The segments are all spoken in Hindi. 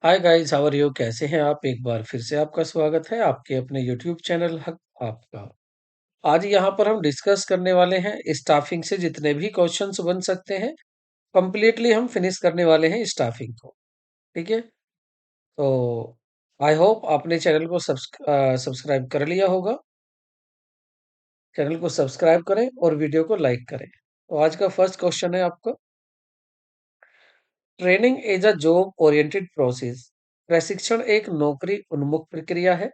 Hi guys, how are you? कैसे हैं आप? एक बार फिर से आपका स्वागत है आपके अपने यूट्यूब चैनल हक आपका। आज यहाँ पर हम डिस्कस करने वाले हैं स्टाफिंग से जितने भी क्वेश्चंस बन सकते हैं। कंप्लीटली हम फिनिश करने वाले हैं स्टाफिंग को। ठीक है, तो आई होप आपने चैनल को सब्सक्राइब कर लिया होगा। चैनल को सब्सक्राइब करें और वीडियो को लाइक करें। तो आज का फर्स्ट क्वेश्चन है आपका, training is a job oriented process. प्रशिक्षण एक नौकरी उन्मुख प्रक्रिया है।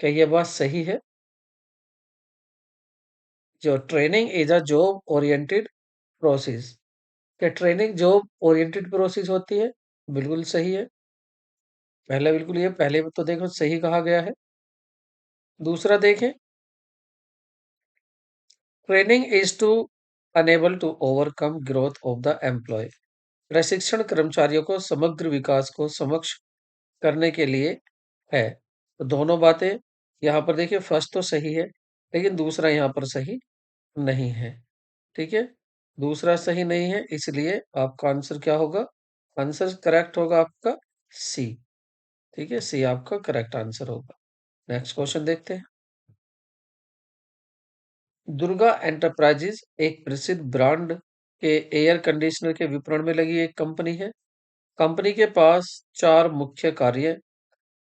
क्या यह बात सही है? जो training is a job oriented process. क्या ट्रेनिंग जॉब ओरिएंटेड प्रोसेस होती है? बिल्कुल सही है। पहला बिल्कुल, ये पहले तो देखो सही कहा गया है। दूसरा देखें, training is to enable to overcome growth of the employ. प्रशिक्षण कर्मचारियों को समग्र विकास को समक्ष करने के लिए है। तो दोनों बातें यहाँ पर देखिए, फर्स्ट तो सही है लेकिन दूसरा यहाँ पर सही नहीं है। ठीक है, दूसरा सही नहीं है, इसलिए आपका आंसर क्या होगा? आंसर करेक्ट होगा आपका सी। ठीक है, सी आपका करेक्ट आंसर होगा। नेक्स्ट क्वेश्चन देखते हैं। दुर्गा एंटरप्राइजेज एक प्रसिद्ध ब्रांड के एयर कंडीशनर के विपणन में लगी एक कंपनी है। कंपनी के पास चार मुख्य कार्य,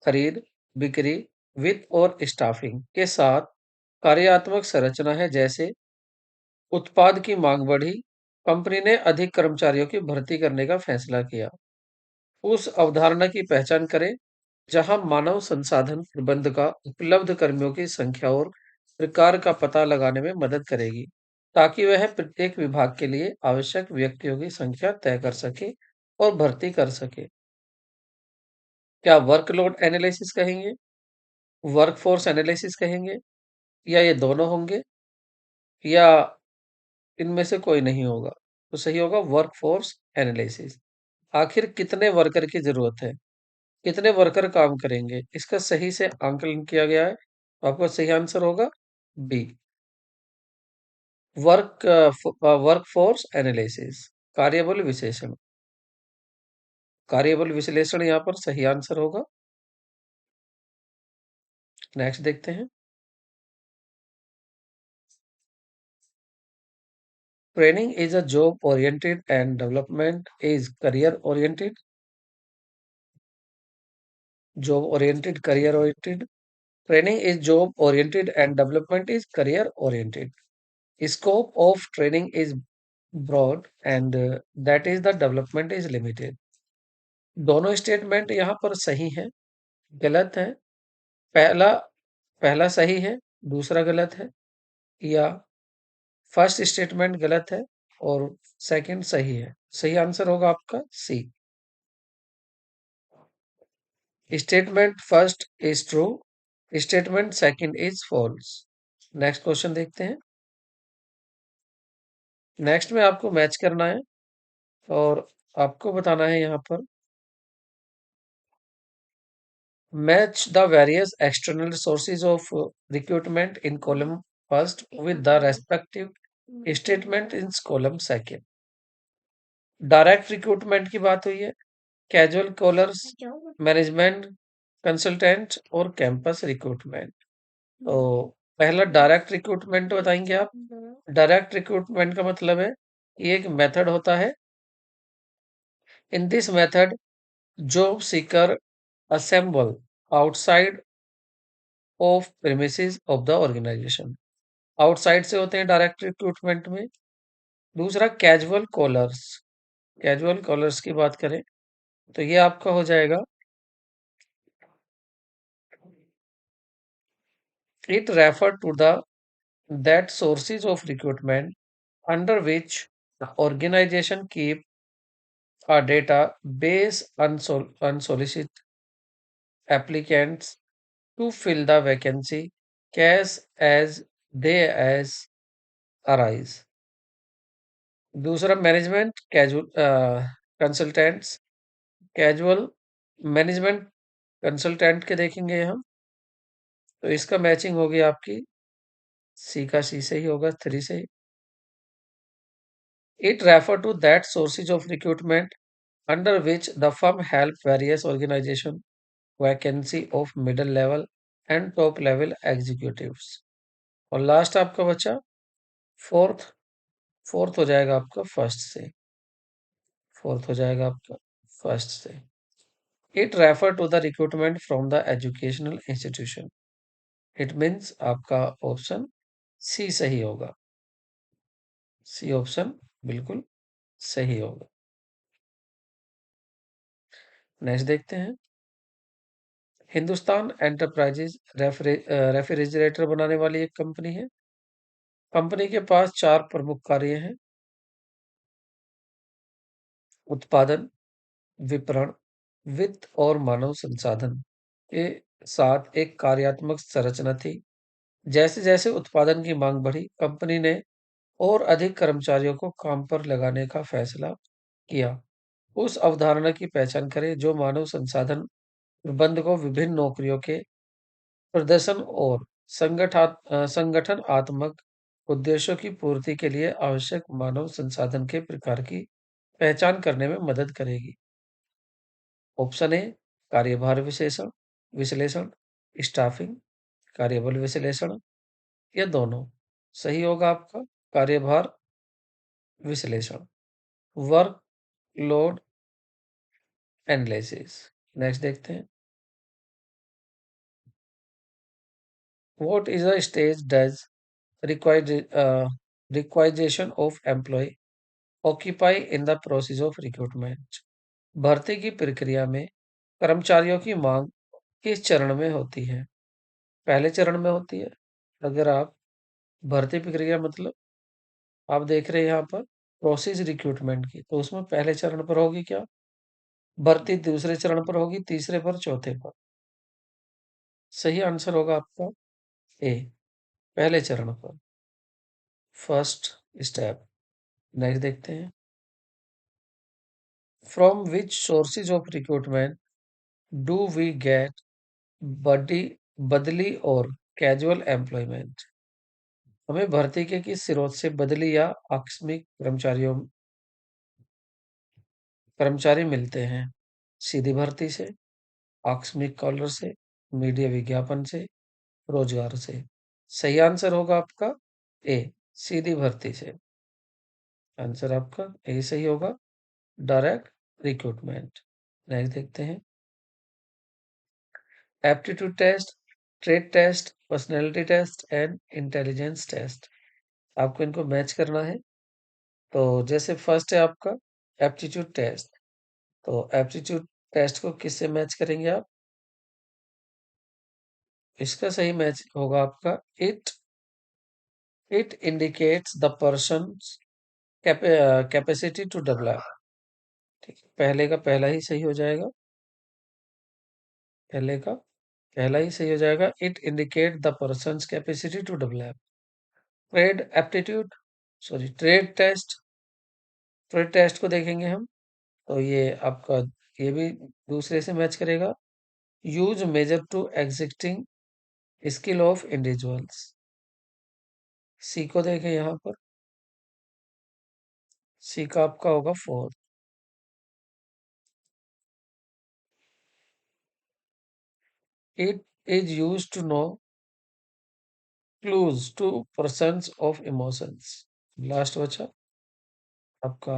खरीद, बिक्री, वित्त और स्टाफिंग के साथ कार्यात्मक संरचना है। जैसे उत्पाद की मांग बढ़ी, कंपनी ने अधिक कर्मचारियों की भर्ती करने का फैसला किया। उस अवधारणा की पहचान करें जहां मानव संसाधन प्रबंध का उपलब्ध कर्मियों की संख्या और प्रकार का पता लगाने में मदद करेगी, ताकि वह प्रत्येक विभाग के लिए आवश्यक व्यक्तियों की संख्या तय कर सके और भर्ती कर सके। क्या वर्कलोड एनालिसिस कहेंगे, वर्कफोर्स एनालिसिस कहेंगे, या ये दोनों होंगे, या इनमें से कोई नहीं होगा? तो सही होगा वर्कफोर्स एनालिसिस। आखिर कितने वर्कर की जरूरत है, कितने वर्कर काम करेंगे, इसका सही से आंकलन किया गया है। तो आपका सही आंसर होगा बी, वर्कफोर्स एनालिसिस, कार्यबल विश्लेषण। कार्यबल विश्लेषण यहाँ पर सही आंसर होगा। नेक्स्ट देखते हैं। Training is a job oriented and development is career oriented. Job oriented, career oriented. Training is job oriented and development is career oriented. Scope of training is broad and that is the development is limited. दोनों स्टेटमेंट यहाँ पर सही है, गलत है। पहला पहला सही है, दूसरा गलत है, या फर्स्ट स्टेटमेंट गलत है और सेकंड सही है? सही आंसर होगा आपका C. Statement first is true, statement second is false. Next question देखते हैं। नेक्स्ट में आपको मैच करना है और आपको बताना है यहाँ पर, match the various external sources of recruitment in column first with the respective statement in column second. Direct recruitment की बात हुई है, कैजुअल कॉलर्स, मैनेजमेंट कंसल्टेंट और कैंपस रिक्रूटमेंट। तो पहला डायरेक्ट रिक्रूटमेंट बताएंगे आप। डायरेक्ट रिक्रूटमेंट का मतलब है ये एक मेथड होता है। In this method job seeker assemble outside of premises of the organization। Outside से होते हैं डायरेक्ट रिक्रूटमेंट में। दूसरा कैजुअल कॉलर्स, कैजुअल कॉलर्स की बात करें तो ये आपका हो जाएगा, it refer to the that sources of recruitment under which the organization keep a data base unsolicited applicants to fill the vacancy as they as arise। दूसरा management casual consultants, casual management consultant के देखेंगे हम, तो इसका मैचिंग होगी आपकी सी का सी से ही होगा, थ्री से ही। It refer to that sources of recruitment under which the firm help various organization vacancy of middle level and top level executives। और लास्ट आपका बचा फोर्थ। फोर्थ हो जाएगा आपका फर्स्ट से। फोर्थ हो जाएगा आपका फर्स्ट से। It refer to the recruitment from the educational institution. It means आपका ऑप्शन सी सही होगा। सी ऑप्शन बिल्कुल सही होगा। नेक्स्ट देखते हैं। हिंदुस्तान एंटरप्राइजेज रेफ्रिजरेटर बनाने वाली एक कंपनी है। कंपनी के पास चार प्रमुख कार्य हैं: उत्पादन, विपणन, वित्त और मानव संसाधन के साथ एक कार्यात्मक संरचना थी। जैसे जैसे उत्पादन की मांग बढ़ी, कंपनी ने और अधिक कर्मचारियों को काम पर लगाने का फैसला किया। उस अवधारणा की पहचान करें जो मानव संसाधन प्रबंध को विभिन्न नौकरियों के प्रदर्शन और संगठनात्मक उद्देश्यों की पूर्ति के लिए आवश्यक मानव संसाधन के प्रकार की पहचान करने में मदद करेगी। ऑप्शन ए कार्यभार विशेषण विश्लेषण, स्टाफिंग, कार्यबल विश्लेषण या दोनों। सही होगा आपका कार्यभार विश्लेषण, वर्क लोड एनालिसिस। नेक्स्ट देखते हैं। What is a stage does requisition of employ occupy in the process of recruitment. भर्ती की प्रक्रिया में कर्मचारियों की मांग किस चरण में होती है? पहले चरण में होती है। अगर आप भर्ती प्रक्रिया मतलब आप देख रहे हैं यहाँ पर प्रोसेस रिक्रूटमेंट की, तो उसमें पहले चरण पर होगी क्या? भर्ती दूसरे चरण पर होगी, तीसरे पर, चौथे पर। सही आंसर होगा आपका ए, पहले चरण पर, फर्स्ट स्टेप। नेक्स्ट देखते हैं। From which sources of recruitment do we get बडी बदली और कैजुअल एम्प्लॉयमेंट। हमें भर्ती के किस स्रोत से बदली या आकस्मिक कर्मचारी मिलते हैं? सीधी भर्ती से, आकस्मिक कॉलर से, मीडिया विज्ञापन से, रोजगार से। सही आंसर होगा आपका ए, सीधी भर्ती से। आंसर आपका ए सही होगा, डायरेक्ट रिक्रूटमेंट। नेक्स्ट देखते हैं। Aptitude test, trade test, personality test and intelligence test. आपको इनको मैच करना है। तो जैसे फर्स्ट है आपका एप्टीट्यूड टेस्ट, तो एप्टीट्यूड टेस्ट को किससे मैच करेंगे आप? इसका सही मैच होगा आपका it it indicates the person's capacity to develop. ठीक है, पहले का पहला ही सही हो जाएगा। पहले का पहला ही सही हो जाएगा। It indicate the person's capacity to develop. Trade aptitude sorry trade test को देखेंगे हम, तो ये आपका ये भी दूसरे से मैच करेगा। Use measure to existing skill of individuals. C को देखें यहाँ पर, सी का आपका होगा fourth. It is use to know clues to persons of emotions. Last बचा आपका,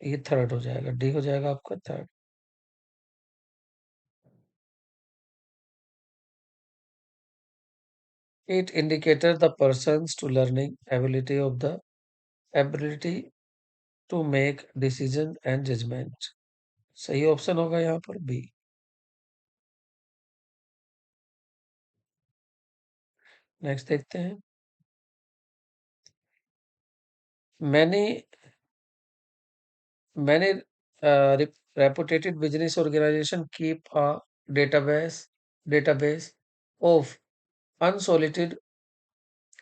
ये थर्ड हो जाएगा, डी हो जाएगा आपका third. It indicated the persons to learning ability to make decision and judgement. सही ऑप्शन होगा यहाँ पर बी। नेक्स्ट देखते हैं। मैंने मैंने reputated business organization keep a database database of unsolicited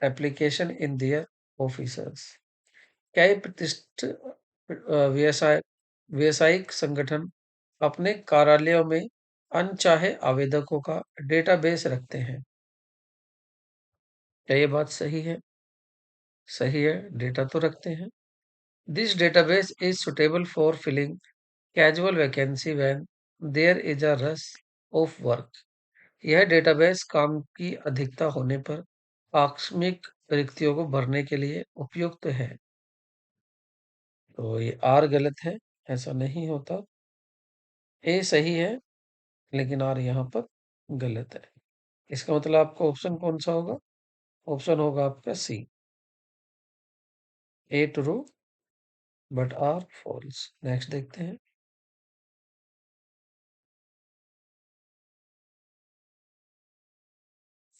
application in their officers. क्या ये प्रतिष्ठित व्यवसाय व्यवसायिक संगठन अपने कार्यालयों में अनचाहे आवेदकों का डेटाबेस रखते हैं? क्या ये बात सही है? सही है, डेटा तो रखते हैं। This database is suitable for filling casual vacancy when there is a rush of work. यह डेटाबेस काम की अधिकता होने पर आकस्मिक रिक्तियों को भरने के लिए उपयुक्त है। तो ये आर गलत है, ऐसा नहीं होता। ए सही है, लेकिन आर यहाँ पर गलत है। इसका मतलब आपका ऑप्शन कौन सा होगा? ऑप्शन होगा आपका C, A true but R false. Next देखते हैं।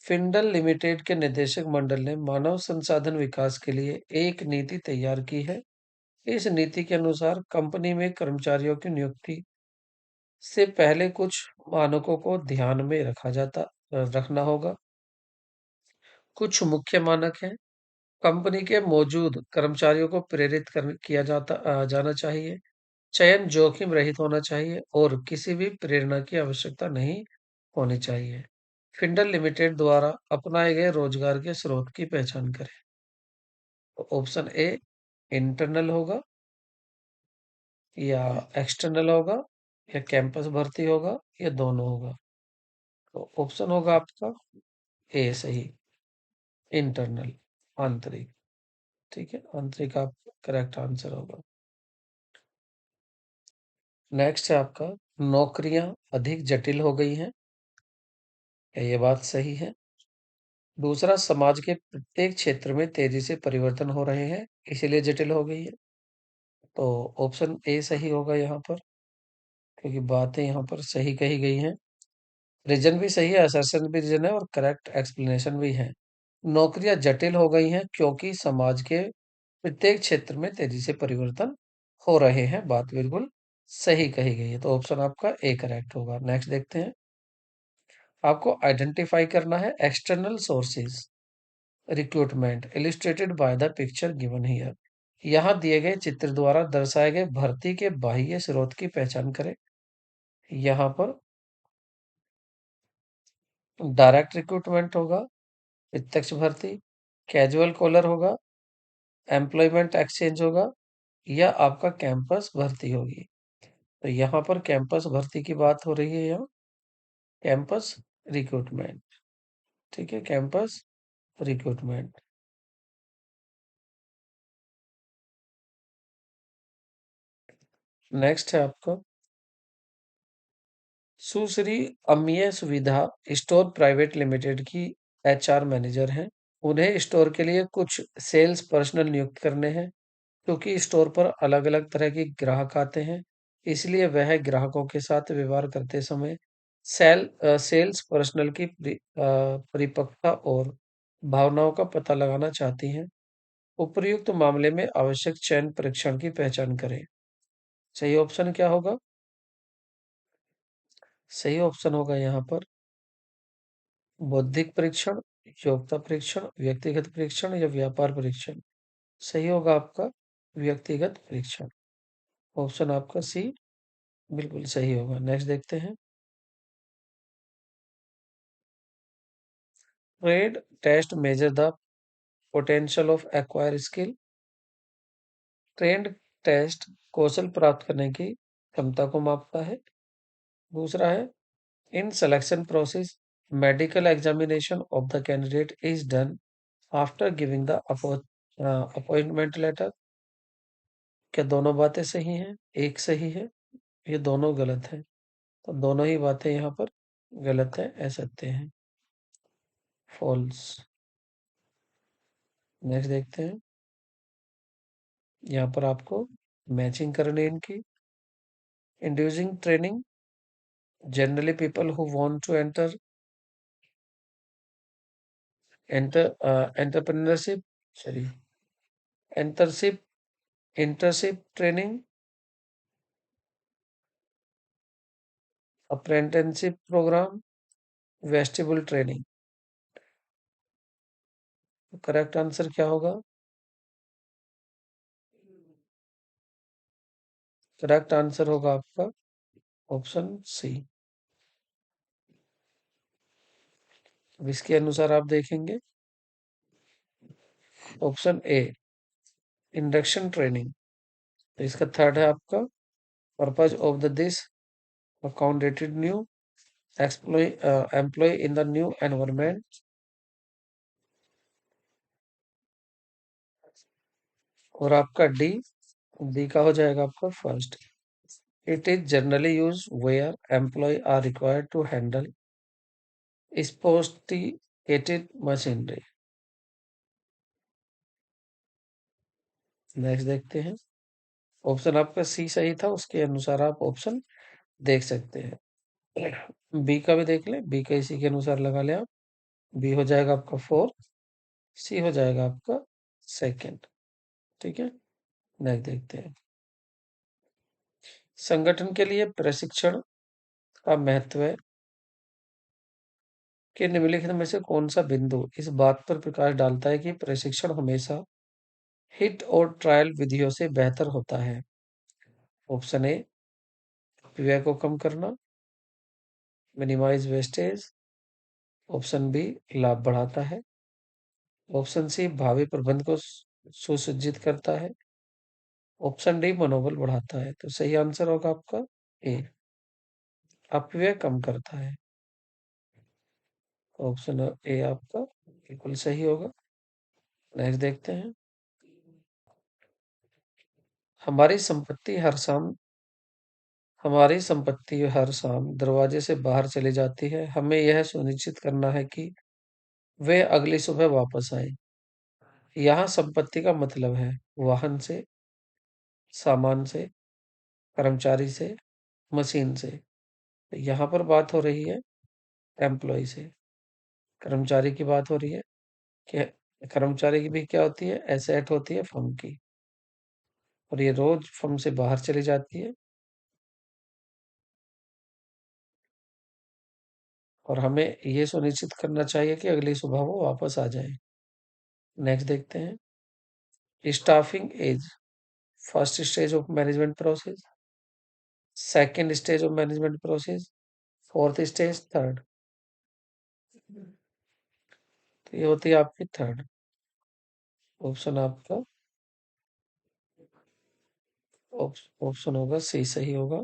फिंडल लिमिटेड के निदेशक मंडल ने मानव संसाधन विकास के लिए एक नीति तैयार की है। इस नीति के अनुसार कंपनी में कर्मचारियों की नियुक्ति से पहले कुछ मानकों को ध्यान में रखना होगा। कुछ मुख्य मानक हैं। कंपनी के मौजूद कर्मचारियों को किया जाना चाहिए। चयन जोखिम रहित होना चाहिए और किसी भी प्रेरणा की आवश्यकता नहीं होनी चाहिए। फिंडल लिमिटेड द्वारा अपनाए गए रोजगार के स्रोत की पहचान करें। तो ऑप्शन ए इंटरनल होगा, या एक्सटर्नल होगा, या कैंपस भर्ती होगा, या दोनों होगा। तो ऑप्शन होगा आपका ए सही, इंटरनल, आंतरिक। ठीक है, आंतरिक आपका करेक्ट आंसर होगा। नेक्स्ट है आपका, नौकरियां अधिक जटिल हो गई हैं। क्या ये बात सही है? दूसरा, समाज के प्रत्येक क्षेत्र में तेजी से परिवर्तन हो रहे हैं, इसीलिए जटिल हो गई है। तो ऑप्शन ए सही होगा यहाँ पर, क्योंकि बातें यहाँ पर सही कही गई हैं। रीजन भी सही है, असर्शन भी रीजन है, और करेक्ट एक्सप्लेनेशन भी है। नौकरियां जटिल हो गई हैं क्योंकि समाज के प्रत्येक क्षेत्र में तेजी से परिवर्तन हो रहे हैं। बात बिल्कुल सही कही गई है। तो ऑप्शन आपका ए करेक्ट होगा। नेक्स्ट देखते हैं। आपको आइडेंटिफाई करना है external sources recruitment illustrated by the picture given here. यहाँ दिए गए चित्र द्वारा दर्शाए गए भर्ती के बाह्य स्रोत की पहचान करें। यहाँ पर डायरेक्ट रिक्रूटमेंट होगा, प्रत्यक्ष भर्ती, कैजुअल कॉलर होगा, एम्प्लॉयमेंट एक्सचेंज होगा, या आपका कैंपस भर्ती होगी। तो यहाँ पर कैंपस भर्ती की बात हो रही है, यहाँ कैंपस रिक्रूटमेंट। ठीक है, कैंपस रिक्रूटमेंट। नेक्स्ट है आपका, सुश्री अमीय सुविधा स्टोर प्राइवेट लिमिटेड की एचआर मैनेजर हैं। उन्हें स्टोर के लिए कुछ सेल्स पर्सनल नियुक्त करने हैं, क्योंकि स्टोर पर अलग अलग तरह के ग्राहक आते हैं। इसलिए वह ग्राहकों के साथ व्यवहार करते समय सेल्स पर्सनल की परिपक्वता और भावनाओं का पता लगाना चाहती हैं। उपर्युक्त मामले में आवश्यक चयन परीक्षण की पहचान करें। सही ऑप्शन क्या होगा? सही ऑप्शन होगा यहाँ पर बौद्धिक परीक्षण, योग्यता परीक्षण, व्यक्तिगत परीक्षण, या व्यापार परीक्षण। सही होगा आपका व्यक्तिगत परीक्षण। ऑप्शन आपका सी बिल्कुल सही होगा। नेक्स्ट देखते हैं। Trade test measure the potential of acquire skill. Trend test कौशल प्राप्त करने की क्षमता को मापता है। दूसरा है, in selection process medical examination of the candidate is done after giving the appointment letter. क्या दोनों बातें सही हैं? एक सही है, ये दोनों गलत है। तो दोनों ही बातें यहाँ पर गलत है, ऐ सकते हैं, फॉल्स। नेक्स्ट देखते हैं। यहाँ पर आपको मैचिंग करनी है इनकी। Inducing training generally people who want to entrepreneurship, sorry, entership internship training, apprenticeship programme, vestibule training. Correct answer क्या होगा? करेक्ट आंसर होगा आपका ऑप्शन सी। अब इसके अनुसार आप देखेंगे, ऑप्शन ए इंडक्शन ट्रेनिंग। तो इसका थर्ड है आपका purpose of the this accommodated new employee in the new environment. और आपका डी का हो जाएगा आपका first. It is generally use where employ are required to handle sophisticated machinery. Next देखते हैं. ऑप्शन आपका सी सही था, उसके अनुसार आप ऑप्शन देख सकते हैं. बी का भी देख लें, बी का इसी के अनुसार लगा लें आप. बी हो जाएगा आपका फोर्थ, सी हो जाएगा आपका सेकंड. ठीक है, नेक्स्ट देखते हैं. संगठन के लिए प्रशिक्षण का महत्व के निम्नलिखित में से कौन सा बिंदु इस बात पर प्रकाश डालता है कि प्रशिक्षण हमेशा हिट और ट्रायल विधियों से बेहतर होता है? ऑप्शन ए, व्यय को कम करना, मिनिमाइज वेस्टेज. ऑप्शन बी, लाभ बढ़ाता है. ऑप्शन सी, भावी प्रबंध को सुसज्जित करता है. ऑप्शन डी, मनोबल बढ़ाता है. तो सही आंसर होगा आपका ए, अपव्यय कम करता है. ऑप्शन ए आपका बिल्कुल सही होगा. नेक्स्ट देखते हैं. हमारी संपत्ति हर शाम हमारी संपत्ति हर शाम दरवाजे से बाहर चली जाती है. हमें यह सुनिश्चित करना है कि वे अगली सुबह वापस आए. यहाँ संपत्ति का मतलब है वाहन से, सामान से, कर्मचारी से, मशीन से. यहाँ पर बात हो रही है एम्प्लॉय से, कर्मचारी की बात हो रही है कि कर्मचारी की भी क्या होती है, एसेट होती है फर्म की, और ये रोज फर्म से बाहर चली जाती है, और हमें ये सुनिश्चित करना चाहिए कि अगली सुबह वो वापस आ जाए. नेक्स्ट देखते हैं. Staffing as first stage of management process, second stage of management process, fourth stage, third. तो ये होती है आपकी थर्ड. ऑप्शन आपका ऑप्शन होगा सी सही होगा,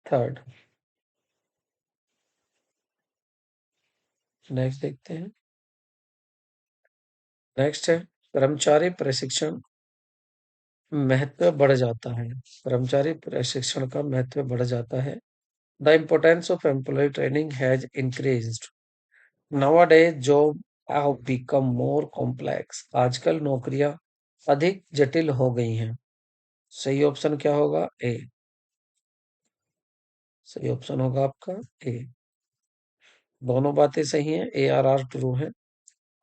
थर्ड. नेक्स्ट देखते हैं. नेक्स्ट है कर्मचारी प्रशिक्षण महत्व बढ़ जाता है. कर्मचारी प्रशिक्षण का महत्व बढ़ जाता है. The importance of employ training has increased. Nowadays job have become more complex. आजकल नौकरियां अधिक जटिल हो गई हैं. सही ऑप्शन क्या होगा? ए. सही ऑप्शन होगा आपका ए. दोनों बातें सही हैं. ए आर ट्रू है,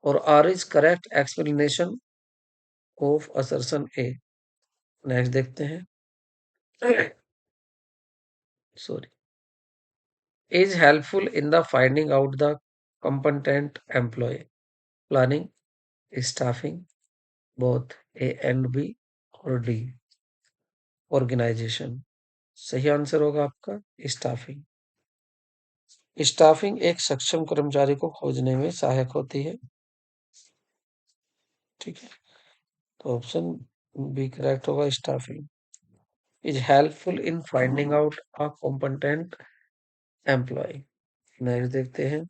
और R is correct explanation of assertion A. Next देखते हैं. Sorry. Is helpful in the finding out the competent employ. Planning, staffing, both A and B, और डी, ऑर्गेनाइजेशन. सही आंसर होगा आपका स्टाफिंग. स्टाफिंग एक सक्षम कर्मचारी को खोजने में सहायक होती है. ठीक है, तो ऑप्शन बी करेक्ट होगा. Staffing is helpful in finding out a competent employ. Next देखते हैं.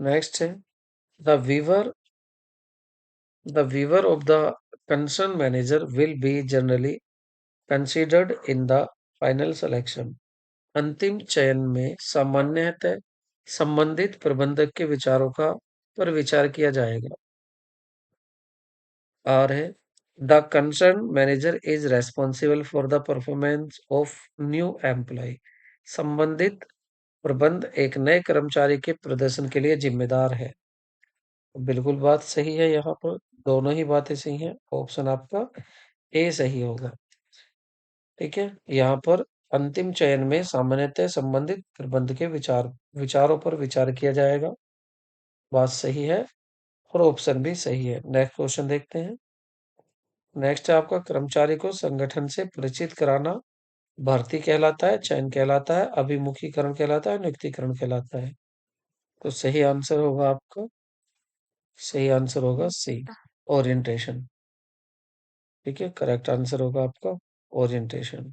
नेक्स्ट है the viewer of the concern manager will be generally considered in the final selection. अंतिम चयन में सामान्यतः संबंधित प्रबंधक के विचारों का पर विचार किया जाएगा. और है the concern manager is responsible for the performance of new employ. संबंधित प्रबंध एक नए कर्मचारी के प्रदर्शन के लिए जिम्मेदार है. बिल्कुल बात सही है. यहाँ पर दोनों ही बातें सही हैं. ऑप्शन आपका ए सही होगा. ठीक है, यहाँ पर अंतिम चयन में सामान्यतः संबंधित प्रबंध के विचारों पर विचार किया जाएगा. बात सही है, और ऑप्शन भी सही है. नेक्स्ट क्वेश्चन देखते हैं. नेक्स्ट है आपका कर्मचारी को संगठन से परिचित कराना भर्ती कहलाता है, चयन कहलाता है, अभिमुखीकरण कहलाता है, नियुक्तिकरण कहलाता है. तो सही आंसर होगा आपका सी, ओरिएंटेशन. ठीक है, करेक्ट आंसर होगा आपका ओरिएंटेशन।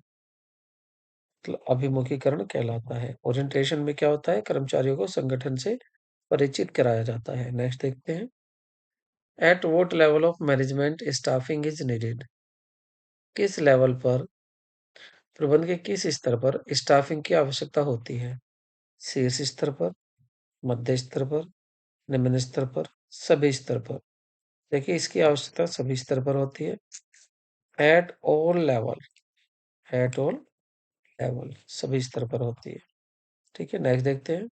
मतलब अभिमुखीकरण कहलाता है। ओरिएंटेशन में क्या होता है, कर्मचारियों को संगठन से परिचित कराया जाता है। नेक्स्ट देखते हैं, at what level of management staffing is needed. किस लेवल पर, प्रबंधन के किस स्तर पर स्टाफिंग की आवश्यकता होती है? शीर्ष स्तर पर, मध्य स्तर पर, निम्न स्तर पर, सभी स्तर पर। देखिए, इसकी आवश्यकता सभी स्तर पर होती है। At all level, at all level, सभी स्तर पर होती है। ठीक है, नेक्स्ट देखते हैं,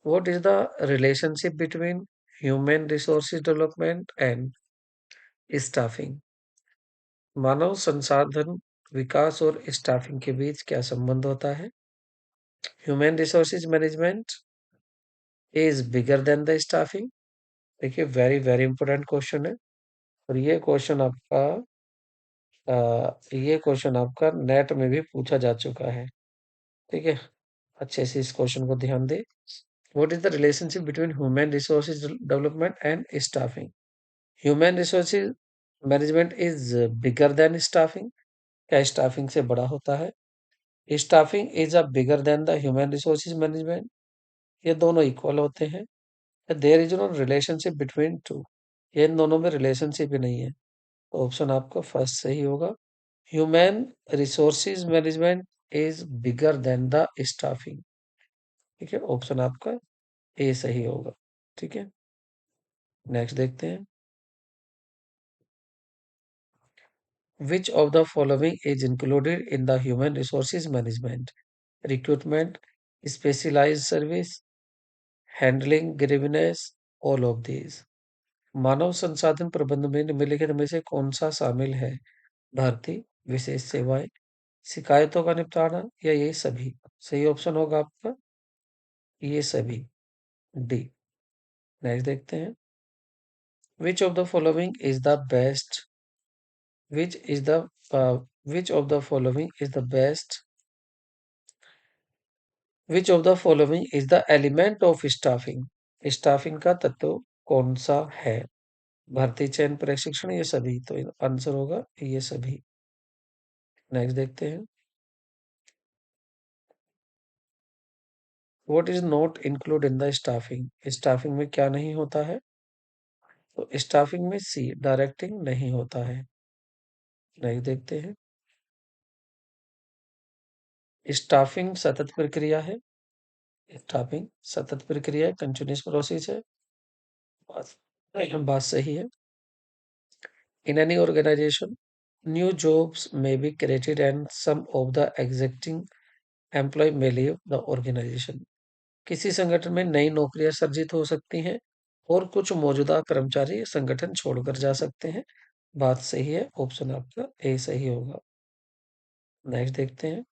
what is the relationship between human resources development and staffing. मानव संसाधन विकास और स्टाफिंग के बीच क्या संबंध होता है? Human resources management is bigger than the staffing. देखिए, वेरी वेरी इंपॉर्टेंट क्वेश्चन है, और ये क्वेश्चन आपका नेट में भी पूछा जा चुका है। ठीक है, अच्छे से इस क्वेश्चन को ध्यान दे। What is the relationship between human resources development and staffing. Human resources management is bigger than staffing. क्या स्टाफिंग से बड़ा होता है? Staffing is a bigger than the human resources management. ये दोनों इक्वल होते हैं। There is no relationship between two. ये इन दोनों में रिलेशनशिप ही नहीं है। तो ऑप्शन आपका फर्स्ट सही होगा। Human resources management is bigger than the staffing. ठीक है, ऑप्शन आपका ए सही होगा। ठीक है, नेक्स्ट देखते हैं, which of the following is included in the human resources management. Recruitment, specialised service, handling grievance, all of these. मानव संसाधन प्रबंधन में निम्नलिखित में से कौन सा शामिल है? भर्ती, विशेष सेवाएं, शिकायतों का निपटारा, या ये सभी। सही ऑप्शन होगा आपका ये सभी, डी। नेक्स्ट देखते हैं, which of the following is the best, which is the which of the following is the best, which of the following is the element of staffing. Staffing का तत्व कौन सा है? भर्ती, चयन, प्रशिक्षण, ये सभी। तो आंसर होगा ये सभी। नेक्स्ट देखते हैं, what is not include in the staffing. Staffing में क्या नहीं होता है? तो स्टाफिंग में सी, डायरेक्टिंग नहीं होता है। नेक्स्ट देखते हैं, स्टाफिंग सतत प्रक्रिया है। स्टाफिंग सतत प्रक्रिया है, कंटिन्यूअस प्रोसेस है। बात सही है। In any organization new jobs may be created and some of the existing employee may leave the organization। किसी संगठन में नई नौकरियां सर्जित हो सकती हैं और कुछ मौजूदा कर्मचारी संगठन छोड़कर जा सकते हैं। बात सही है, ऑप्शन आपका ए सही होगा। नेक्स्ट देखते हैं,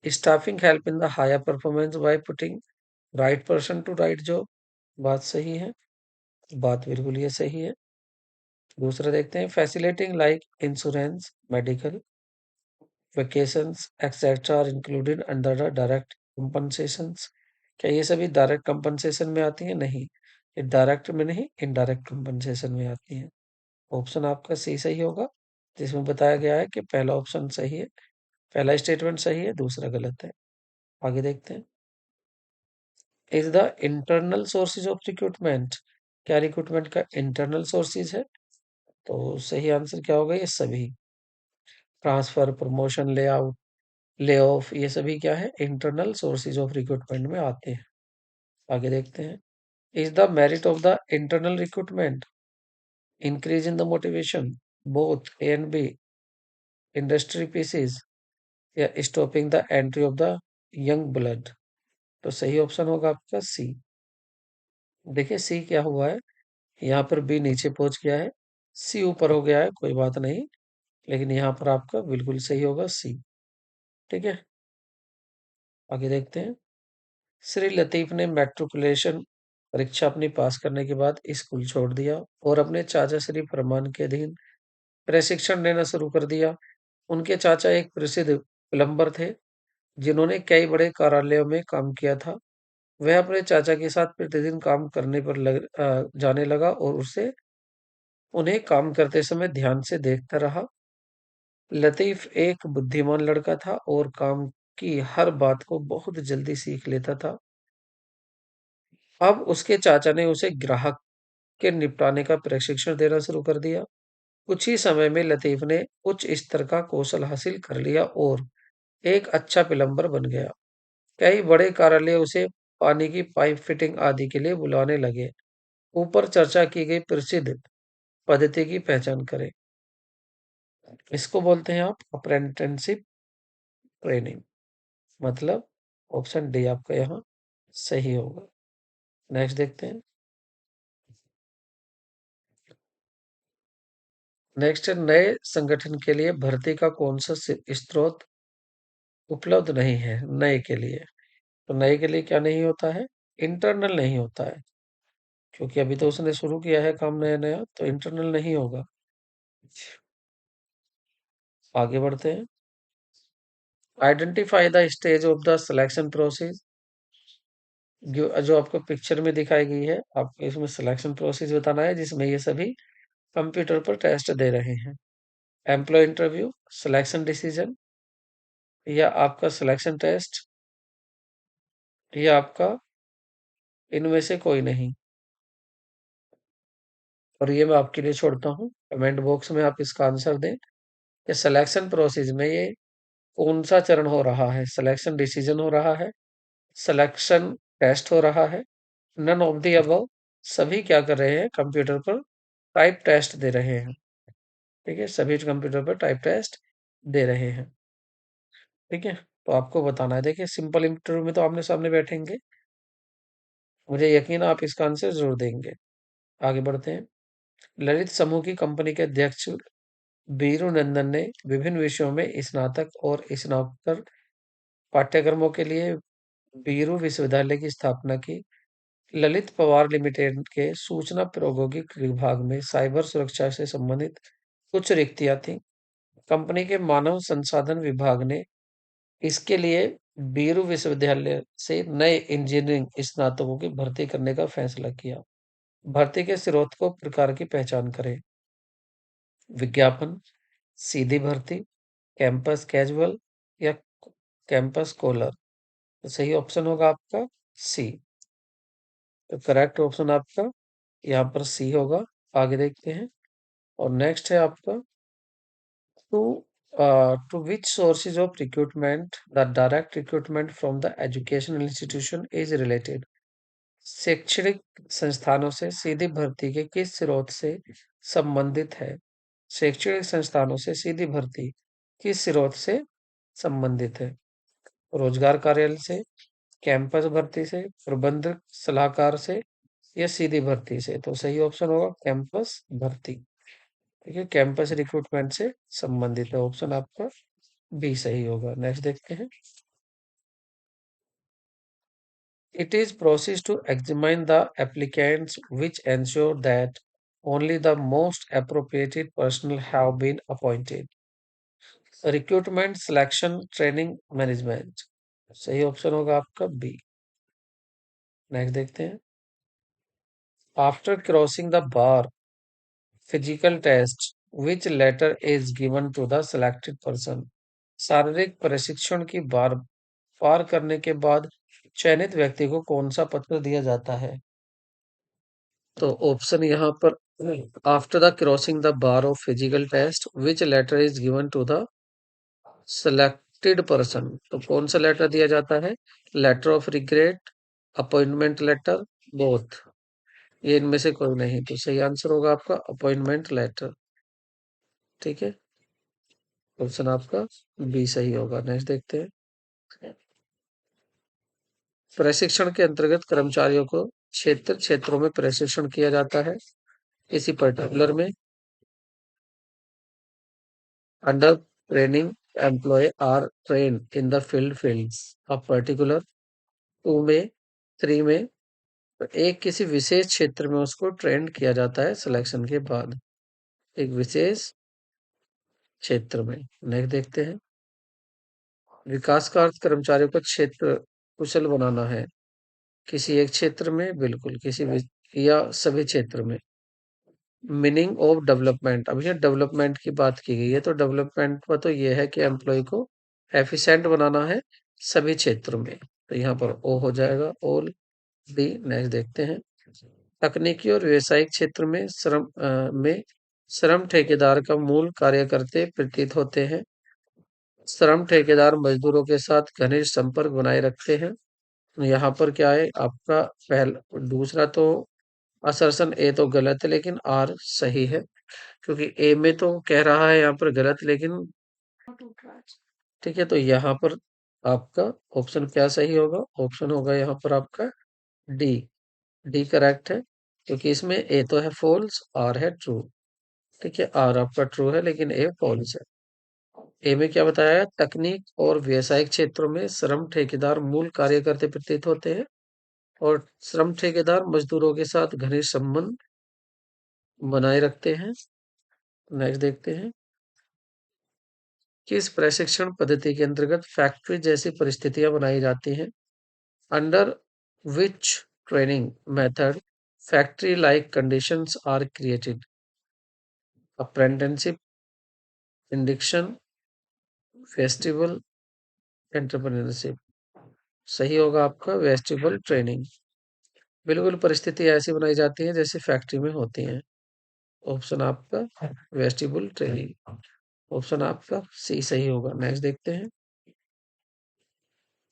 staffing help in the higher performance by putting right person to right job. बात सही है, बात बिल्कुल ये सही है। दूसरा देखते हैं, facilitating like insurance, medical, vacations etcetera are included under the direct compensations. क्या ये सभी डायरेक्ट कंपनसेशन में आती हैं? नहीं, ये डायरेक्ट में नहीं, इनडायरेक्ट कंपनसेशन में आती हैं। ऑप्शन आपका सी सही होगा, जिसमें बताया गया है कि पहला ऑप्शन सही है, पहला स्टेटमेंट सही है, दूसरा गलत है। आगे देखते हैं, is the internal sources of recruitment. क्या रिक्रूटमेंट का इंटरनल सोर्सेज है? तो सही आंसर क्या होगा? ये सभी। ट्रांसफर, प्रमोशन, ले आउट, ले ऑफ, ये सभी क्या है? इंटरनल सोर्सेज ऑफ रिक्रूटमेंट में आते हैं। आगे देखते हैं, is the merit of the internal recruitment increase in the motivation, both A and B, industry pieces, या stopping the entry of the young blood. तो सही ऑप्शन होगा आपका सी। देखिए, सी क्या हुआ है, यहाँ पर बी नीचे पहुंच गया है, सी ऊपर हो गया है, कोई बात नहीं, लेकिन यहाँ पर आपका बिल्कुल सही होगा सी। ठीक है, आगे देखते हैं, श्री लतीफ ने मैट्रिकुलेशन परीक्षा अपनी पास करने के बाद स्कूल छोड़ दिया और अपने चाचा श्री फरमान के अधीन प्रशिक्षण लेना शुरू कर दिया। उनके चाचा एक प्रसिद्ध प्लम्बर थे जिन्होंने कई बड़े कार्यालयों में काम किया था। वह अपने चाचा के साथ प्रतिदिन काम करने पर जाने लगा और उससे उन्हें काम करते समय ध्यान से देखता रहा। लतीफ एक बुद्धिमान लड़का था और काम की हर बात को बहुत जल्दी सीख लेता था। अब उसके चाचा ने उसे ग्राहक के निपटाने का प्रशिक्षण देना शुरू कर दिया। कुछ ही समय में लतीफ ने उच्च स्तर का कौशल हासिल कर लिया और एक अच्छा प्लम्बर बन गया। कई बड़े कार्यालय उसे पानी की पाइप फिटिंग आदि के लिए बुलाने लगे। ऊपर चर्चा की गई प्रसिद्ध पद्धति की पहचान करें। इसको बोलते हैं आप अप्रेंटिसशिप ट्रेनिंग। मतलब ऑप्शन डी आपका यहाँ सही होगा। नेक्स्ट देखते हैं। नेक्स्ट है, नए संगठन के लिए भर्ती का कौन सा स्रोत उपलब्ध नहीं है नए के लिए। तो नए के लिए क्या नहीं होता है? इंटरनल नहीं होता है, क्योंकि अभी तो उसने शुरू किया है काम नया नया, तो इंटरनल नहीं होगा। आगे बढ़ते हैं। Identify the stage of the selection process. जो आपको पिक्चर में दिखाई गई है, आपको इसमें सिलेक्शन प्रोसेस बताना है, जिसमें ये सभी कंप्यूटर पर टेस्ट दे रहे हैं। एम्प्लॉय इंटरव्यू, सिलेक्शन डिसीजन, या आपका सिलेक्शन टेस्ट, या आपका इनमें से कोई नहीं। और ये मैं आपके लिए छोड़ता हूँ, कमेंट बॉक्स में आप इसका आंसर दें कि सिलेक्शन प्रोसेस में ये कौन सा चरण हो रहा है। सिलेक्शन डिसीजन हो रहा है, सिलेक्शन टेस्ट हो रहा है, नन ऑफ द अबव। सभी क्या कर रहे हैं? कंप्यूटर पर टाइप टेस्ट दे रहे हैं। ठीक है, सभी कंप्यूटर पर टाइप टेस्ट दे रहे हैं। ठीक है, तो आपको बताना है। देखिए, सिंपल इंटरव्यू में तो आमने सामने बैठेंगे, मुझे यकीन है आप इसका आंसर जरूर देंगे। आगे बढ़ते हैं। ललित समूह की कंपनी के अध्यक्ष बीरू नंदन ने विभिन्न विषयों में स्नातक और स्नातकोत्तर पाठ्यक्रमों के लिए बीरू विश्वविद्यालय की स्थापना की। ललित पवार लिमिटेड के सूचना प्रौद्योगिकी विभाग में साइबर सुरक्षा से संबंधित कुछ रिक्तियां थीं। कंपनी के मानव संसाधन विभाग ने इसके लिए बीरू विश्वविद्यालय से नए इंजीनियरिंग स्नातकों की भर्ती करने का फैसला किया। भर्ती के स्रोत को प्रकार की पहचान करें। विज्ञापन, सीधी भर्ती, कैंपस कैजुअल, या कैंपस कॉलर। तो सही ऑप्शन होगा आपका सी। तो करेक्ट ऑप्शन आपका यहाँ पर सी होगा। आगे देखते हैं। और नेक्स्ट है आपका, to to which sources of recruitment the direct recruitment from the educational institution is related. शैक्षणिक संस्थानों से सीधी भर्ती के किस स्रोत से संबंधित है? शैक्षणिक संस्थानों से सीधी भर्ती किस स्रोत से संबंधित है? रोजगार कार्यालय से, कैंपस भर्ती से, प्रबंधक सलाहकार से, या सीधी भर्ती से। तो सही ऑप्शन होगा कैंपस भर्ती। ठीक है, कैंपस रिक्रूटमेंट से संबंधित है। ऑप्शन आपका बी सही होगा। नेक्स्ट देखते हैं। It is process to examine the applicants which ensure that only the most appropriate personnel have been appointed. Recruitment, selection, training, management. सही ऑप्शन होगा आपका बी। नेक्स्ट देखते हैं। After crossing the bar physical test which letter is given to the selected person. शारीरिक प्रशिक्षण की बार पार करने के बाद चयनित व्यक्ति को कौन सा पत्र दिया जाता है? तो ऑप्शन यहाँ पर, after the crossing the bar of physical test which letter is given to the selected person. तो कौन सा लेटर दिया जाता है? Letter of regret, appointment letter, both. ये इनमें से कोई नहीं। तो सही आंसर होगा आपका अपॉइंटमेंट लेटर। ठीक है, ऑप्शन आपका बी सही होगा। नेक्स्ट देखते हैं। प्रशिक्षण के अंतर्गत कर्मचारियों को क्षेत्रों में प्रशिक्षण किया जाता है। किसी पर्टिकुलर में under training employ are train in the fields of particular. Two में, थ्री में, तो एक किसी विशेष क्षेत्र में उसको ट्रेंड किया जाता है सिलेक्शन के बाद, एक विशेष क्षेत्र में। नेक्स्ट देखते हैं। विकास का अर्थ कर्मचारियों को क्षेत्र कुशल बनाना है। किसी एक क्षेत्र में, बिल्कुल, या सभी क्षेत्र में। मीनिंग ऑफ डेवलपमेंट, अब ये डेवलपमेंट की बात की गई है, तो डेवलपमेंट में तो ये है कि एम्प्लॉय को एफिशिएंट बनाना है सभी क्षेत्रों में, तो यहाँ पर ओ हो जाएगा ऑल। बी नेक्स्ट देखते हैं। तकनीकी और व्यवसायिक क्षेत्र में श्रम ठेकेदार का मूल कार्यकर्ते प्रतीत होते हैं। श्रम ठेकेदार मजदूरों के साथ घनिष्ठ संपर्क बनाए रखते हैं। यहाँ पर क्या है आपका पहला, दूसरा तो असर्शन ए तो गलत है लेकिन आर सही है, क्योंकि ए में तो कह रहा है यहाँ पर गलत, लेकिन ठीक है, तो यहाँ पर आपका ऑप्शन क्या सही होगा? ऑप्शन होगा यहाँ पर आपका डी। डी करेक्ट है, क्योंकि इसमें ए तो है फॉल्स, आर है ट्रू। ठीक है, आर आपका ट्रू है लेकिन ए फॉल्स है। ए में क्या बताया है? तकनीक और व्यवसायिक क्षेत्रों में श्रम ठेकेदार मूल कार्यकर्ते प्रतीत होते हैं, और श्रम ठेकेदार मजदूरों के साथ घनिष्ठ संबंध बनाए रखते हैं। नेक्स्ट देखते हैं। किस प्रशिक्षण पद्धति के अंतर्गत फैक्ट्री जैसी परिस्थितियां बनाई जाती हैं? Under which training method factory like conditions are created? Apprenticeship, induction, festival, entrepreneurship. सही होगा आपका वेस्टिबल ट्रेनिंग। बिल्कुल परिस्थिति ऐसी बनाई जाती है जैसे फैक्ट्री में होती हैं। ऑप्शन आपका वेस्टिबल ट्रेनिंग। ऑप्शन आपका सी सही होगा। नेक्स्ट देखते हैं।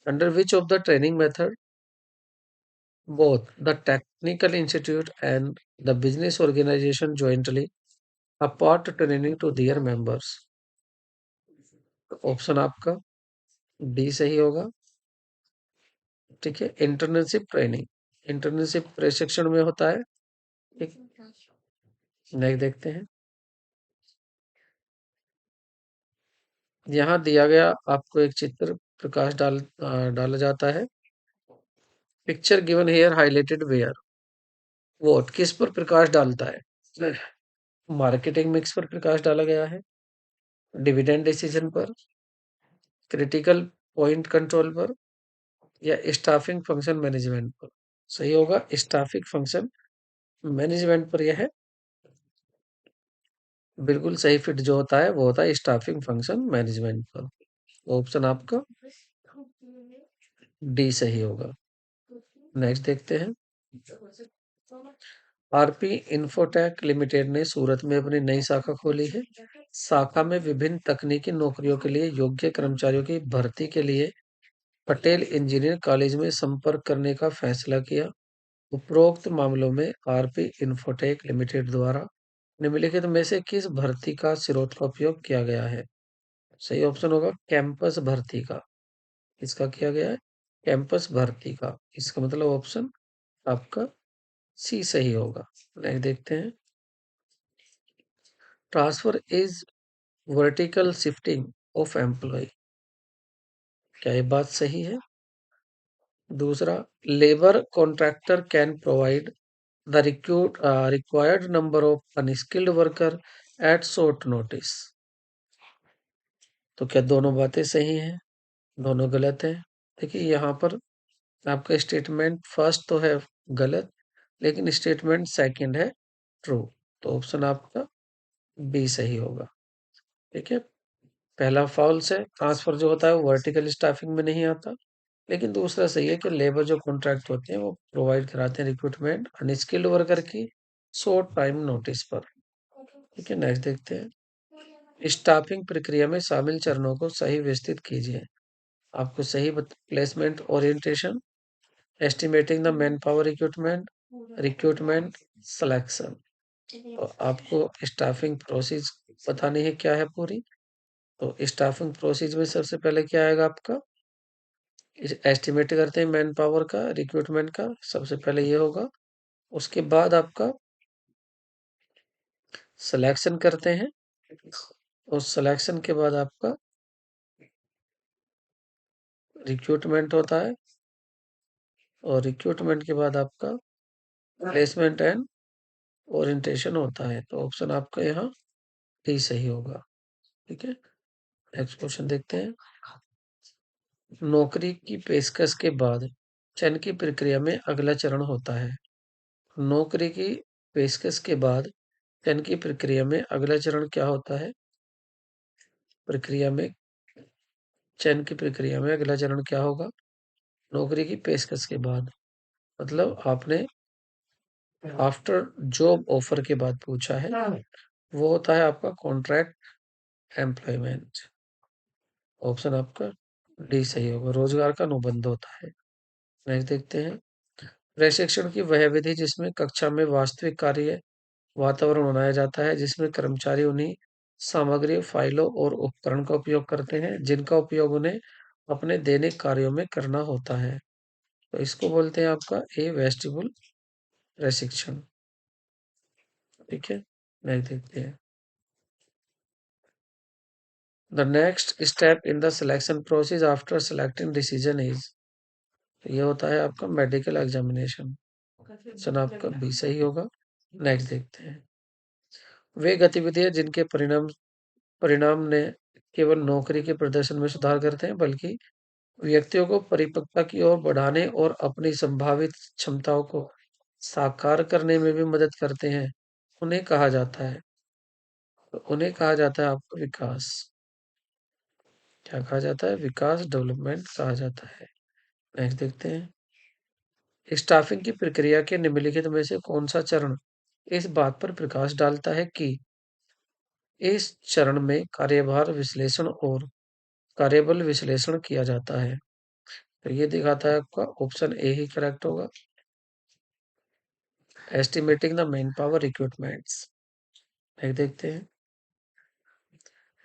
Under which of the training method both the technical institute and the business organization jointly impart training to their members? Option आपका डी सही होगा। ठीक है, इंटर्नशिप ट्रेनिंग, इंटर्नशिप प्रशिक्षण में होता है। ठीक, नेक्स्ट देखते हैं। यहाँ दिया गया आपको एक चित्र प्रकाश डाला जाता है। Picture given here highlighted where what किस पर प्रकाश डालता है? मार्केटिंग मिक्स पर प्रकाश डाला गया है, डिविडेंड डिसीजन पर, क्रिटिकल पॉइंट कंट्रोल पर, या स्टाफिंग फंक्शन मैनेजमेंट पर? सही होगा स्टाफिंग फंक्शन मैनेजमेंट पर। यह है बिल्कुल सही फिट जो होता है वो होता है स्टाफिंग फंक्शन मैनेजमेंट पर। ऑप्शन आपका डी सही होगा। नेक्स्ट देखते हैं। आरपी इंफोटेक लिमिटेड ने सूरत में अपनी नई शाखा खोली है। शाखा में विभिन्न तकनीकी नौकरियों के लिए योग्य कर्मचारियों की भर्ती के लिए पटेल इंजीनियर कॉलेज में संपर्क करने का फैसला किया। उपरोक्त मामलों में आरपी इंफोटेक लिमिटेड द्वारा निम्नलिखित में से किस भर्ती का स्रोत का उपयोग किया गया है? सही ऑप्शन होगा कैंपस भर्ती का। इसका किया गया है कैंपस भर्ती का, इसका मतलब ऑप्शन आपका सी सही होगा। नेक्स्ट देखते हैं। Transfer is vertical shifting of employ, क्या ये बात सही है? दूसरा, labour contractor can provide the required number of unskilled worker at short notice. तो क्या दोनों बातें सही हैं? दोनों गलत है। देखिए यहाँ पर आपका स्टेटमेंट फर्स्ट तो है गलत, लेकिन स्टेटमेंट सेकंड है ट्रू, तो ऑप्शन आपका बी सही होगा। ठीक है, पहला फॉल्स है, ट्रांसफर जो होता है वो वर्टिकल स्टाफिंग में नहीं आता, लेकिन दूसरा सही है कि लेबर जो कॉन्ट्रैक्ट होते हैं वो प्रोवाइड कराते हैं रिक्रूटमेंट अनस्किल्ड वर्कर की शॉर्ट टाइम नोटिस पर। ठीक है, नेक्स्ट देखते हैं। स्टाफिंग प्रक्रिया में शामिल चरणों को सही व्यवस्थित कीजिए। आपको सही placement orientation, estimating the man power recruitment, recruitment selection. तो आपको स्टाफिंग प्रोसेस बतानी है क्या है पूरी। तो स्टाफिंग प्रोसेस में सबसे पहले क्या आएगा आपका? एस्टिमेट करते हैं मैन पावर का, रिक्रूटमेंट का, सबसे पहले ये होगा। उसके बाद आपका सिलेक्शन करते हैं, और सिलेक्शन के बाद आपका रिक्रूटमेंट होता है, और रिक्रूटमेंट के बाद आपका प्लेसमेंट एंड ओरिएंटेशन होता है। तो ऑप्शन आपका यहाँ डी सही होगा। ठीक है, नेक्स्ट क्वेश्चन देखते हैं। नौकरी की पेशकश के बाद चयन की प्रक्रिया में अगला चरण होता है। नौकरी की पेशकश के बाद चयन की प्रक्रिया में अगला चरण क्या होता है? चयन की प्रक्रिया में अगला चरण क्या होगा? नौकरी की पेशकश के बाद, मतलब आपने आफ्टर जॉब ऑफर के बाद पूछा है, वो होता है आपका कॉन्ट्रैक्ट एम्प्लॉयमेंट। ऑप्शन आपका डी सही होगा, रोजगार का अनुबंध होता है। नेक्स्ट देखते हैं, प्रशिक्षण की वह विधि जिसमें कक्षा में वास्तविक कार्य वातावरण बनाया जाता है, जिसमें कर्मचारी उन्हीं सामग्री, फाइलों और उपकरण का उपयोग करते हैं जिनका उपयोग उन्हें अपने दैनिक कार्यों में करना होता है। तो इसको बोलते हैं आपका ए वेस्टिबुल प्रशिक्षण। ठीक है, नेक्स्ट देखते हैं, the next step in the selection process after selecting decision is, ये होता है आपका मेडिकल एग्जामिनेशन। ऑप्शन आपका बी सही होगा। नेक्स्ट देखते हैं, वे गतिविधियां जिनके परिणाम परिणाम ने केवल नौकरी के प्रदर्शन में सुधार करते हैं बल्कि व्यक्तियों को परिपक्वता की ओर बढ़ाने और अपनी संभावित क्षमताओं को साकार करने में भी मदद करते हैं, उन्हें कहा जाता है, तो उन्हें कहा जाता है आपका विकास। क्या कहा जाता है? विकास, डेवलपमेंट कहा जाता है। नेक्स्ट देखते हैं, स्टाफिंग की प्रक्रिया के निम्नलिखित में से कौन सा चरण इस बात पर प्रकाश डालता है कि इस चरण में कार्यभार विश्लेषण और कार्यबल विश्लेषण किया जाता है? तो ये दिखाता है आपका ऑप्शन ए ही करेक्ट होगा, estimating the man power recruitments. देखते हैं,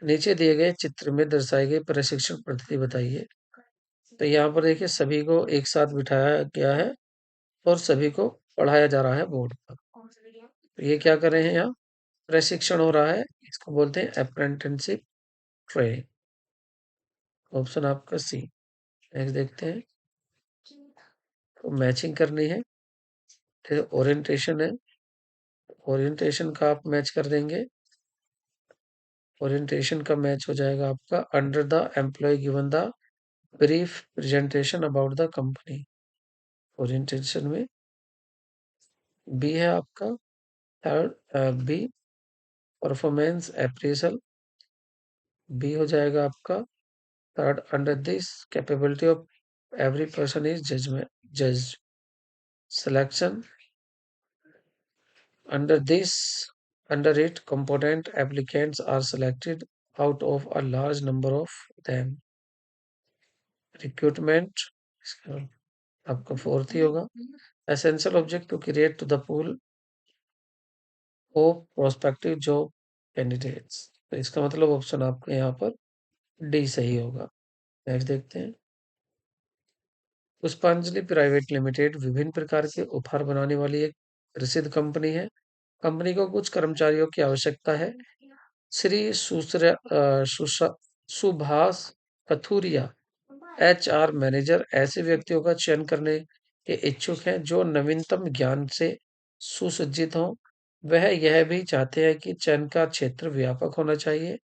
नीचे दिए गए चित्र में दर्शाई गई प्रशिक्षण पद्धति बताइए। तो यहाँ पर देखिए सभी को एक साथ बिठाया गया है और सभी को पढ़ाया जा रहा है बोर्ड पर। तो ये क्या कर रहे हैं, यहाँ प्रशिक्षण हो रहा है, इसको बोलते हैं अप्रेंटिसशिप ट्रेनिंग। ऑप्शन आपका सी। नेक्स्ट देखते हैं, तो मैचिंग करनी है, फिर ओरिएंटेशन है, ओरिएंटेशन का आप मैच कर देंगे, ओरिएंटेशन का मैच हो जाएगा आपका under the employ given the brief presentation about the company. Orientation में बी है आपका, third B performance appraisal, B हो जाएगा आपका third, under this capability of every person is judgement जज selection, under this under it component applicants are selected out of a large number of them, recruitment आपका फोर्थ ही होगा, essential object to create to the pool of prospective job candidates. तो इसका मतलब ऑप्शन आपका यहाँ पर डी सही होगा। नेक्स्ट देखते हैं, पुष्पांजलि प्राइवेट लिमिटेड विभिन्न प्रकार के उपहार बनाने वाली एक प्रसिद्ध कंपनी है। कंपनी को कुछ कर्मचारियों की आवश्यकता है। श्री सुभाष कथुरिया एचआर मैनेजर ऐसे व्यक्तियों का चयन करने के इच्छुक हैं जो नवीनतम ज्ञान से सुसज्जित हों। वह यह भी चाहते हैं कि चयन का क्षेत्र व्यापक होना चाहिए।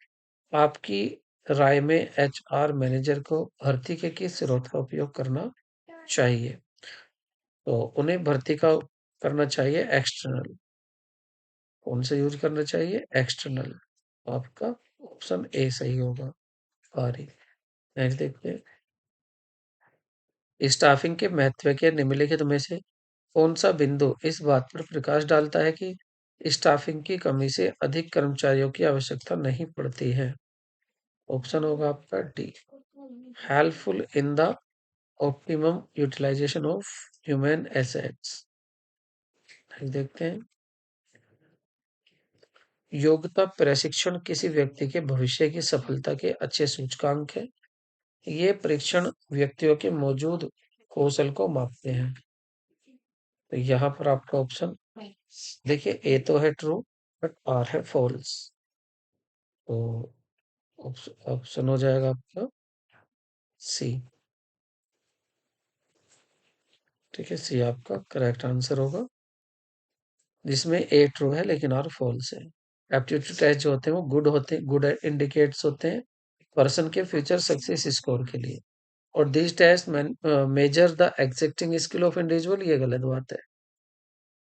आपकी राय में एचआर मैनेजर को भर्ती के किस स्रोत का उपयोग करना चाहिए? तो उन्हें भर्ती का करना चाहिए एक्सटर्नल। कौन सा यूज करना चाहिए? एक्सटर्नल। आपका ऑप्शन ए सही होगा। सॉरी, नेक्स्ट देखते हैं, स्टाफिंग के महत्व के निम्नलिखित में से कौन सा बिंदु इस बात पर प्रकाश डालता है कि स्टाफिंग की कमी से अधिक कर्मचारियों की आवश्यकता नहीं पड़ती है? ऑप्शन होगा आपका D, helpful in the optimum utilization of human assets. देखते हैं, योग्यता प्रशिक्षण किसी व्यक्ति के भविष्य की सफलता के अच्छे सूचकांक है। ये परीक्षण व्यक्तियों के मौजूद कौशल को मापते हैं। तो यहाँ पर आपका ऑप्शन देखिए, ए तो है ट्रू बट आर है फॉल्स, तो ऑप्शन हो जाएगा आपका सी। ठीक है, सी आपका करेक्ट आंसर होगा, जिसमें ए ट्रू है लेकिन आर फॉल्स है। एप्टीट्यूड टेस्ट जो होते हैं वो गुड इंडिकेट्स होते हैं पर्सन के फ्यूचर सक्सेस स्कोर के लिए, और this test measure the existing skill of individual, ये गलत बात है।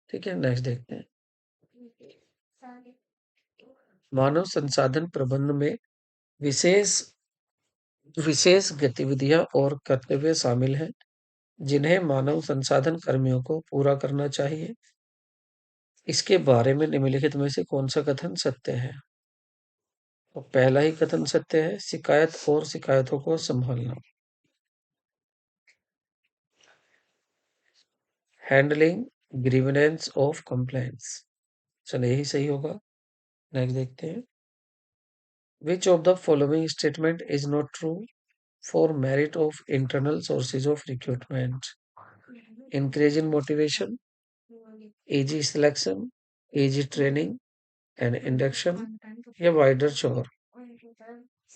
ठीक है, नेक्स्ट देखते हैं, मानव संसाधन प्रबंधन में विशेष विशेष गतिविधियां और कर्तव्य शामिल हैं जिन्हें मानव संसाधन कर्मियों को पूरा करना चाहिए। इसके बारे में निम्नलिखित में से कौन सा कथन सत्य है? तो पहला ही कथन सत्य है, शिकायत और शिकायतों को संभालना। हैंडलिंग ग्रीवेंस ऑफ कंप्लेंट्स, चलिए यही सही होगा। नेक्स्ट देखते हैं। Which of the following statement is not true for merit of internal sources of recruitment? Increase in motivation, easy selection, easy training and induction या वाइडर चोर,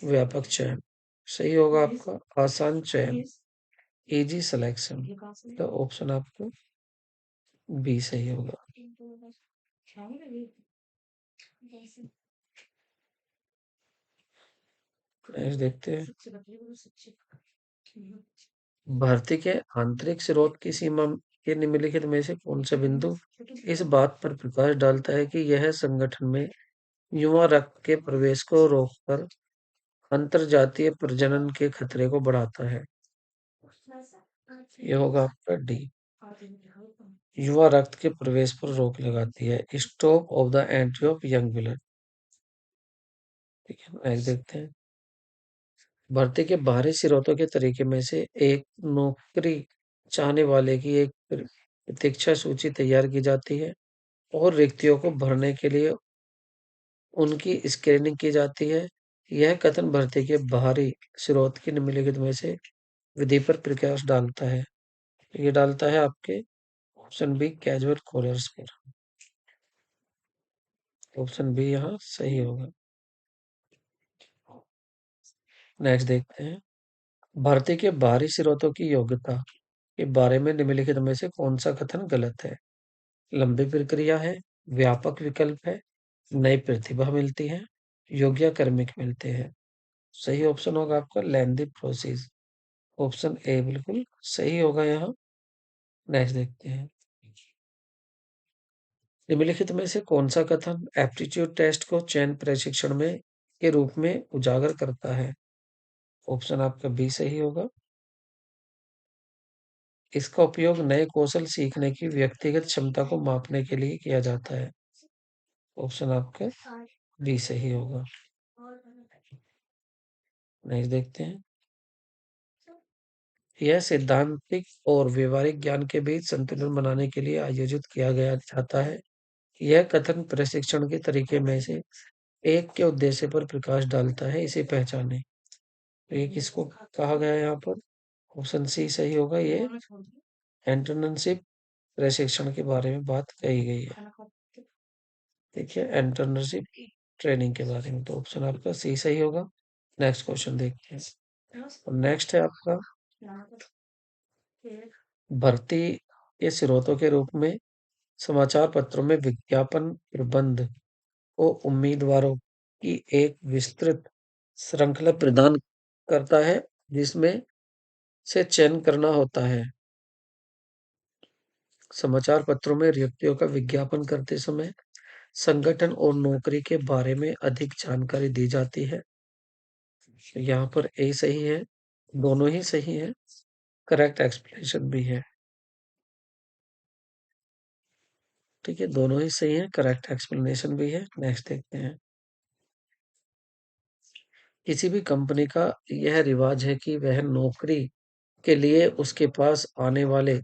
व्यापक चयन। सही होगा आपका आसान चयन, इजी सिलेक्शन। तो ऑप्शन आपको बी सही होगा। नेक्स्ट देखते हैं। भर्ती के आंतरिक स्रोत की सीमा के निम्नलिखित में से कौन सा बिंदु इस बात पर प्रकाश डालता है कि यह संगठन में युवा रक्त के प्रवेश को रोककर अंतरजातीय प्रजनन के खतरे को बढ़ाता है? ये होगा आपका डी, युवा रक्त के प्रवेश पर रोक लगाती है, stop of the entry of young blood. ठीक है, नेक्स्ट देखते हैं। भर्ती के बाहरी स्रोतों के तरीके में से एक नौकरी चाहने वाले की एक प्रतीक्षा सूची तैयार की जाती है और रिक्तियों को भरने के लिए उनकी स्क्रीनिंग की जाती है। यह कथन भर्ती के बाहरी स्रोत की निम्नलिखित में से विधि पर प्रकाश डालता है। ये डालता है आपके ऑप्शन बी कैजुअल कॉलर्स पर। ऑप्शन बी यहाँ सही होगा। नेक्स्ट देखते हैं। भर्ती के बाहरी स्रोतों की योग्यता के बारे में निम्नलिखित में से कौन सा कथन गलत है? लंबी प्रक्रिया है, व्यापक विकल्प है, नई प्रतिभा मिलती है, योग्य कार्मिक मिलते हैं। सही ऑप्शन होगा आपका लेंदी प्रोसेस। ऑप्शन ए बिल्कुल सही होगा यहाँ। नेक्स्ट देखते हैं। निम्नलिखित में से कौन सा कथन एप्टीट्यूड टेस्ट को चयन प्रशिक्षण में के रूप में उजागर करता है? ऑप्शन आपका बी सही होगा। इसका उपयोग नए कौशल सीखने की व्यक्तिगत क्षमता को मापने के लिए किया जाता है। ऑप्शन आपका बी सही होगा। नेक्स्ट देखते हैं। यह सैद्धांतिक और व्यवहारिक ज्ञान के बीच संतुलन बनाने के लिए आयोजित किया गया जाता है। यह कथन प्रशिक्षण के तरीके में से एक के उद्देश्य पर प्रकाश डालता है, इसे पहचाने। तो ये किसको कहा गया है यहाँ पर? ऑप्शन सी सही होगा। ये एंटरप्रेन्योरशिप प्रशिक्षण के बारे में बात कही गई है। देखिए एंटरप्रेन्योरशिप ट्रेनिंग के बारे में, तो ऑप्शन आपका सी सही होगा। नेक्स्ट क्वेश्चन देखते हैं। नेक्स्ट है आपका भर्ती के स्रोतों के रूप में समाचार पत्रों में विज्ञापन प्रबंध को उम्मीदवारों की एक विस्तृत श्रृंखला प्रदान करता है जिसमें से चयन करना होता है। समाचार पत्रों में रिक्तियों का विज्ञापन करते समय संगठन और नौकरी के बारे में अधिक जानकारी दी जाती है। यहाँ पर ए सही है, दोनों ही सही है, करेक्ट एक्सप्लेनेशन भी है। ठीक है, दोनों ही सही है, करेक्ट एक्सप्लेनेशन भी है। नेक्स्ट देखते हैं। किसी भी कंपनी का यह रिवाज है कि वह नौकरी के लिए उसके पास आने वाले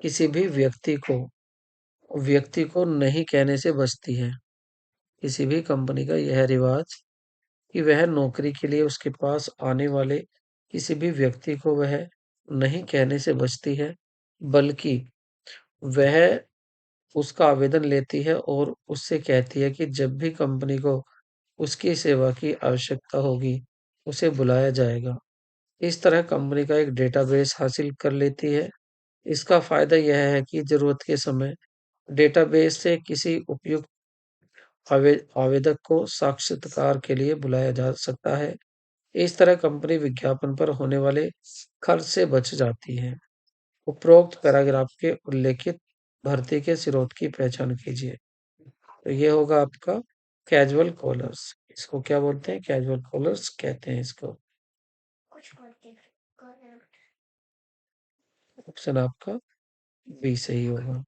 किसी भी व्यक्ति को नहीं कहने से बचती है। किसी भी कंपनी का यह रिवाज कि वह नौकरी के लिए उसके पास आने वाले किसी भी व्यक्ति को वह नहीं कहने से बचती है, बल्कि वह उसका आवेदन लेती है और उससे कहती है कि जब भी कंपनी को उसकी सेवा की आवश्यकता होगी, उसे बुलाया जाएगा। इस तरह कंपनी का एक डेटाबेस हासिल कर लेती है। इसका फायदा यह है कि जरूरत के समय डेटाबेस से किसी उपयुक्त आवेदक को साक्षात्कार के लिए बुलाया जा सकता है। इस तरह कंपनी विज्ञापन पर होने वाले खर्च से बच जाती है। उपरोक्त पैराग्राफ के उल्लेखित भर्ती के स्रोत की पहचान कीजिए। तो ये होगा आपका कैजुअल कॉलर्स। इसको क्या बोलते हैं? कैजुअल कॉलर्स कहते हैं इसको। ऑप्शन आपका बी सही होगा।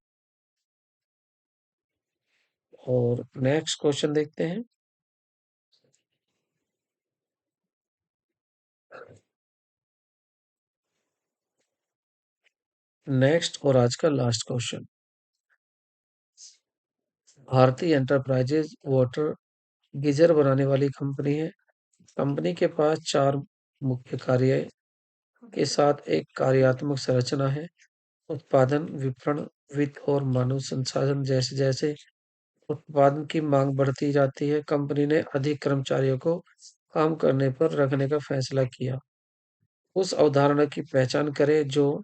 और नेक्स्ट क्वेश्चन देखते हैं। नेक्स्ट और आज का लास्ट क्वेश्चन। भारतीय एंटरप्राइजेज वाटर गीजर बनाने वाली कंपनी है। कंपनी के पास 4 मुख्य कार्य के साथ एक कार्यात्मक संरचना है। उत्पादन, विपणन, वित्त और मानव संसाधन। जैसे जैसे उत्पादन की मांग बढ़ती जाती है, कंपनी ने अधिक कर्मचारियों को काम करने पर रखने का फैसला किया। उस अवधारणा की पहचान करें जो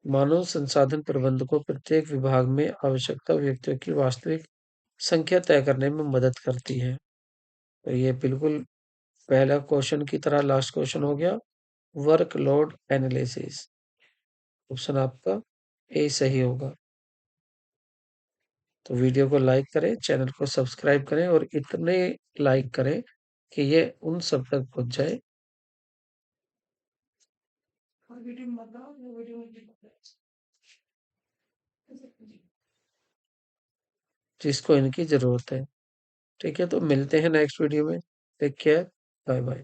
मानव संसाधन प्रबंधकों प्रत्येक विभाग में आवश्यकता व्यक्तियों की वास्तविक संख्या तय करने में मदद करती है। तो ये बिल्कुल पहला क्वेश्चन की तरह लास्ट क्वेश्चन हो गया, वर्कलोड एनालिसिस। ऑप्शन आपका ए सही होगा। तो वीडियो को लाइक करें, चैनल को सब्सक्राइब करें और इतने लाइक करें कि ये उन सब तक पहुंच जाए जिसको इनकी जरूरत है। ठीक है, तो मिलते हैं नेक्स्ट वीडियो में। Take care, bye bye.